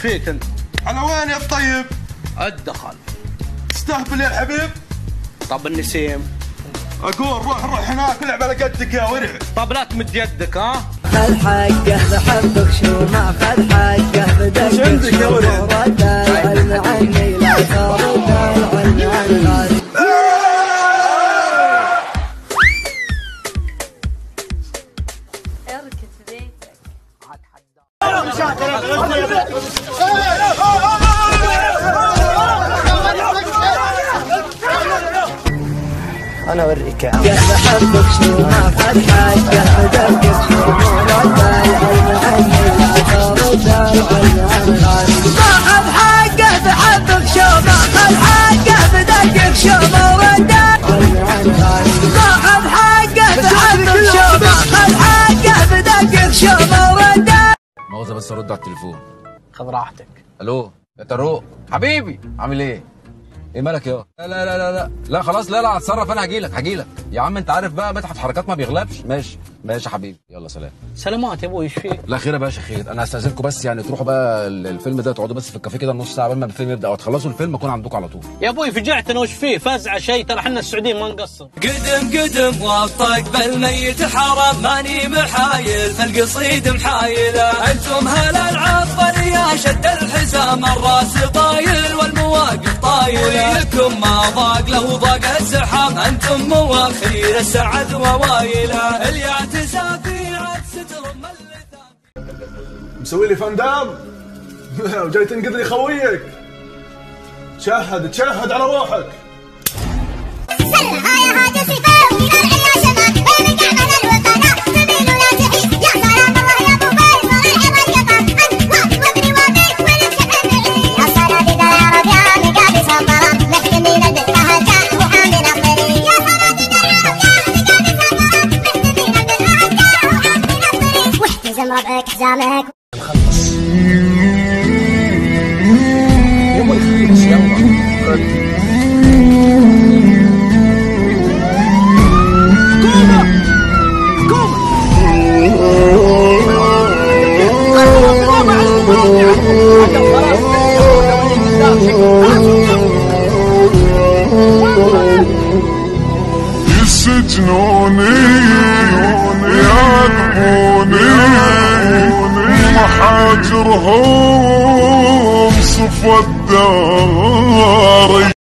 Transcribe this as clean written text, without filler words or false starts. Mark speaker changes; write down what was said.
Speaker 1: فيك انت؟
Speaker 2: على وين يا الطيب؟
Speaker 1: ادخل.
Speaker 2: تستهبل يا حبيب؟
Speaker 1: طب النسيم؟
Speaker 2: اقول روح هناك العب على قدك يا ورع.
Speaker 1: طب لا تمد يدك ها؟
Speaker 3: خذ حقه بحبك شو ما خذ حقه بدك
Speaker 2: ايش عندك يا ورع؟
Speaker 3: رد العلم عني لا ترد العلم عن غالي.
Speaker 4: اركز في بيتك.
Speaker 3: انا اوريك يا عم بحبك شو ما خذ حقه بدك رد العلم عني لا ترد العلم عن غالي. ما خذ حقه بحبك شو ما خذ حقه بدك شو ما رد العلم عن غالي. ما خذ حقه بحبك شو ما خذ حقه بدك شو ما رد.
Speaker 5: مؤاخذة بس ارد على التليفون.
Speaker 1: خذ راحتك.
Speaker 5: الو يا طروق حبيبي عامل ايه؟ ايه مالك يا لا خلاص لا هتصرف انا هجيلك يا عم. انت عارف بقى مدحت حركات ما بيغلبش. ماشي يا حبيبي يلا سلام.
Speaker 1: سلامات يا ابوي ايش فيك؟
Speaker 5: لا خير يا باشا خير. انا هستاذنكم بس يعني تروحوا بقى الفيلم ده تقعدوا بس في الكافيه كده نص ساعه قبل ما الفيلم يبدا او تخلصوا الفيلم اكون عندكم على طول.
Speaker 1: يا ابوي فجعتنا وش فيه؟ فزعه شيء ترى احنا السعوديين ما نقصر.
Speaker 6: قدم والطق بالميت حرام ماني محايل فالقصيد محايله. انتم هالعطر شد الحزام الراس طايل والمواقف طايله. لكم ما ضاق لو ضاق الزحام انتم مواخير السعد ووايله. اليعتزى في عد ستر
Speaker 2: مسوي لي فندام وجاي تنقذ لي خويك. تشهد على روحك.
Speaker 7: ربك حزامك
Speaker 1: نخلص يلا نخلص يلا.
Speaker 8: يسجنوني يعذبوني محاجرهم صفى الدار.